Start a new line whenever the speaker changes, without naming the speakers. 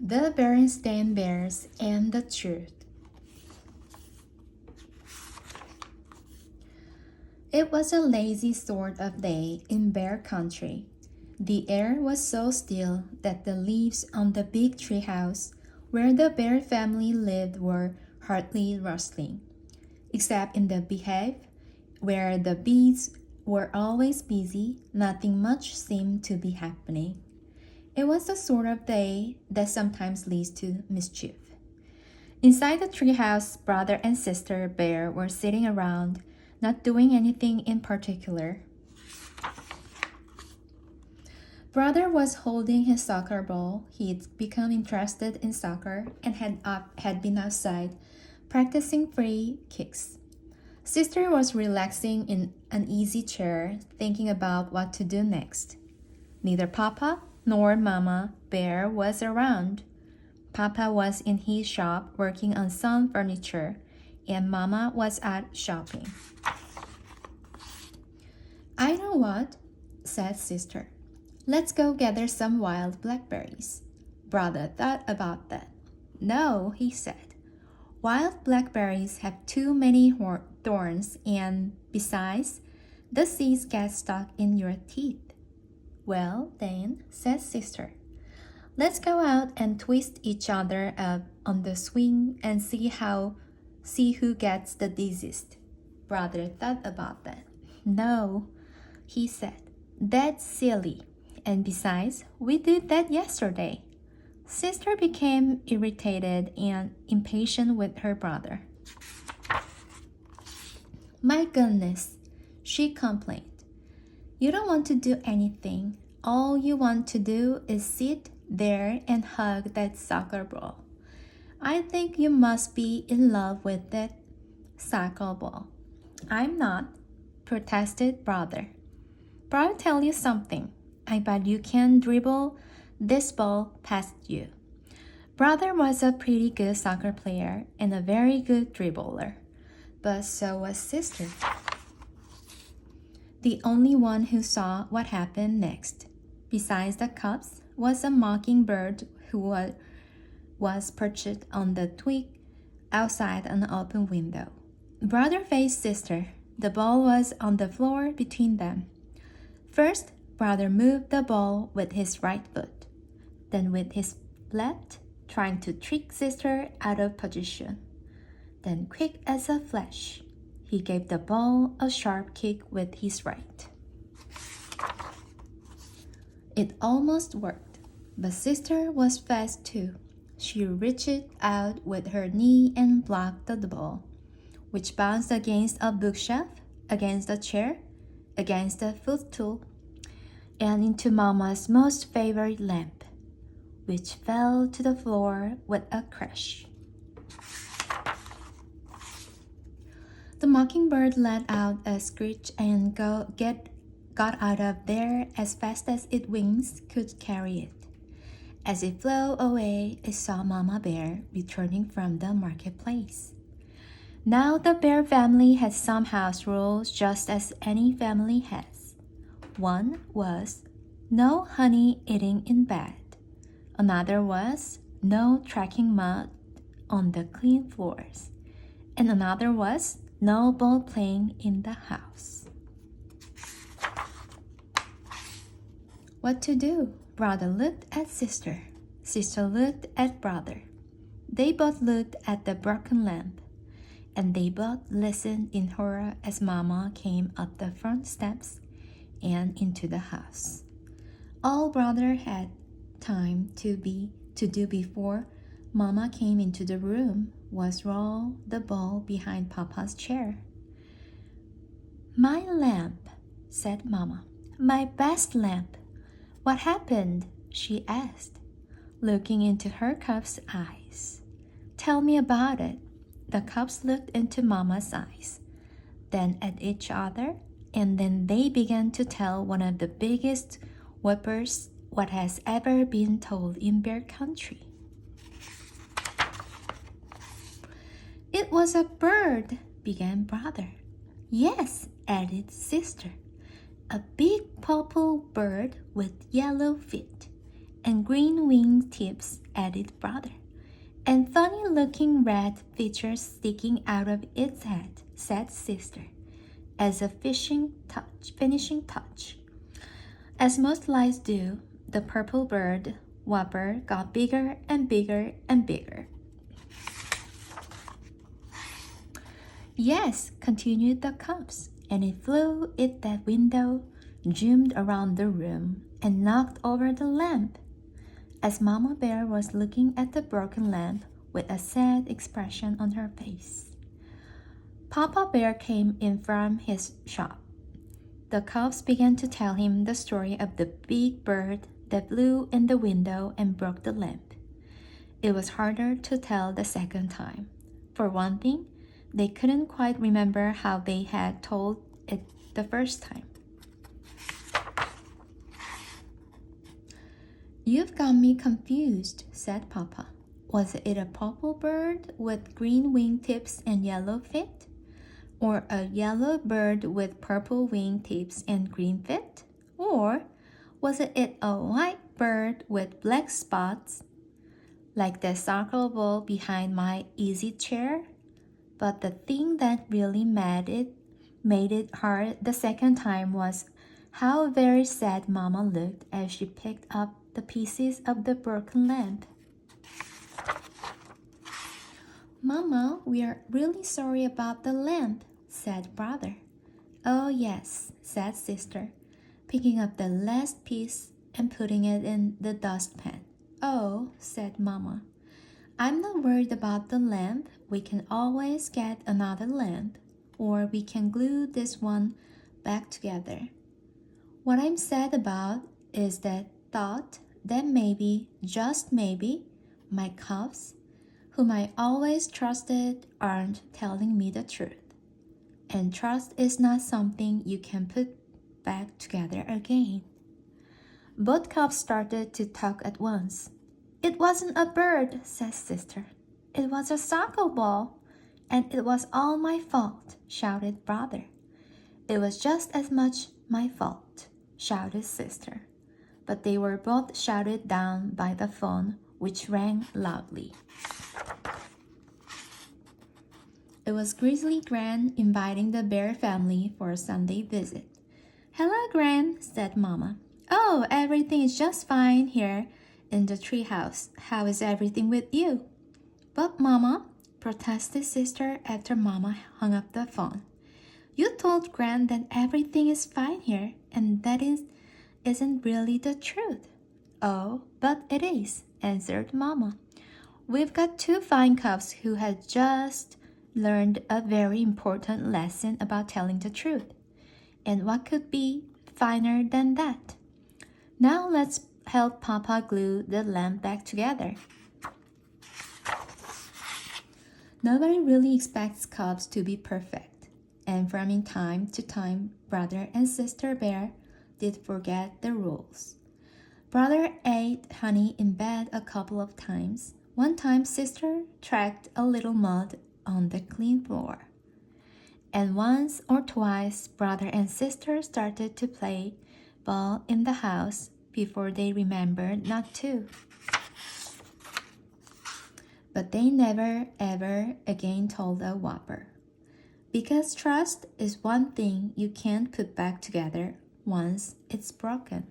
The Berenstain Bears and the Truth. It was a lazy sort of day in Bear Country. The air was so still that the leaves on the big treehouse where the Bear family lived were hardly rustling, except in the beehive, where the bees were always busy. Nothing much seemed to be happening. It was the sort of day that sometimes leads to mischief. Inside the treehouse, brother and sister bear were sitting around, not doing anything in particular. Brother was holding his soccer ball. He'd become interested in soccer and had been outside practicing free kicks. Sister was relaxing in an easy chair, thinking about what to do next. Neither Papa nor Mama Bear was around. Papa was in his shop working on some furniture, and Mama was out shopping. "I know what," said Sister. "Let's go gather some wild blackberries." Brother thought about that. "No," he said. "Wild blackberries have too many thorns, and besides, the seeds get stuck in your teeth." "Well, then," said Sister, "let's go out and twist each other up on the swing and see who gets the disease." Brother thought about that. "No," he said, "that's silly. And besides, we did that yesterday." Sister became irritated and impatient with her brother. "My goodness," she complained. "You don't want to do anything. All you want to do is sit there and hug that soccer ball. I think you must be in love with that soccer ball." "I'm not," protested brother. "But I'll tell you something. I bet you can dribble this ball past you." Brother was a pretty good soccer player and a very good dribbler, but so was Sister. The only one who saw what happened next, besides the cubs, was a mockingbird who was perched on the twig outside an open window. Brother faced Sister. The ball was on the floor between them. First, Brother moved the ball with his right foot, then with his left, trying to trick Sister out of position. Then, quick as a flash, he gave the ball a sharp kick with his right. It almost worked, but Sister was fast too. She reached out with her knee and blocked the ball, which bounced against a bookshelf, against a chair, against a footstool, and into Mama's most favorite lamp, which fell to the floor with a crash. The mockingbird let out a screech and got out of there as fast as its wings could carry it. As it flew away, it saw Mama Bear returning from the marketplace. Now the Bear family had some house rules, just as any family has. One was no honey eating in bed. Another was no tracking mud on the clean floors. And another was no ball playing in the house. What to do? Brother looked at Sister. Sister looked at brother. They both looked at the broken lamp, and they both listened in horror as Mama came up the front steps and into the house. All brother had time to do before Mama came into the room was roll the ball behind Papa's chair. "My lamp," said Mama. "My best lamp. What happened?" she asked, looking into her cub's eyes. "Tell me about it." The cubs looked into Mama's eyes, then at each other, and then they began to tell one of the biggest whoppers what has ever been told in Bear Country. "It was a bird," began brother. "Yes," added Sister. "A big purple bird with yellow feet and green wing tips, added brother. And funny-looking red features sticking out of its head, said sister, as a finishing touch. As most lights do, the purple bird, Whopper, got bigger and bigger and bigger. Yes, continued the cubs, and it flew at that window, zoomed around the room, and knocked over the lamp. As Mama Bear was looking at the broken lamp with a sad expression on her face, Papa Bear came in from his shop. The cubs began to tell him the story of the big bird that flew in the window and broke the lamp. It was harder to tell the second time. For one thing, they couldn't quite remember how they had told it the first time. You've got me confused, said Papa. Was it a purple bird with green wing tips and yellow feet? Or a yellow bird with purple wing tips and green feet? Or was it a white bird with black spots, like the soccer ball behind my easy chair? But the thing that really made it hard the second time was how very sad Mama looked as she picked up the pieces of the broken lamp. Mama, we are really sorry about the lamp, said brother. Oh yes, said sister, picking up the last piece and putting it in the dustpan. Oh, said Mama, I'm not worried about the lamp. We can always get another lamp, or we can glue this one back together. What I'm sad about is that thought that maybe, just maybe, my cubs, whom I always trusted, aren't telling me the truth. And trust is not something you can put back together again. Both cubs started to talk at once. It wasn't a bird, said sister. It was a soccer ball, and it was all my fault, shouted brother. It was just as much my fault, shouted sister. But they were both shouted down by the phone, which rang loudly. It was Grizzly Gran inviting the Bear family for a Sunday visit. Hello, Gran, said Mama. Oh, everything is just fine here in the treehouse. How is everything with you? But Mama, protested sister after Mama hung up the phone. You told Gran that everything is fine here, and that isn't really the truth. Oh, but it is, answered Mama. We've got two fine cubs who had just learned a very important lesson about telling the truth. And what could be finer than that? Now let's help Papa glue the lamp back together. Nobody really expects cubs to be perfect, and from time to time, Brother and Sister Bear did forget the rules. Brother ate honey in bed a couple of times. One time, Sister tracked a little mud on the clean floor. And once or twice, Brother and Sister started to play ball in the house before they remembered not to. But they never ever again told a Whopper. Because trust is one thing you can't put back together once it's broken.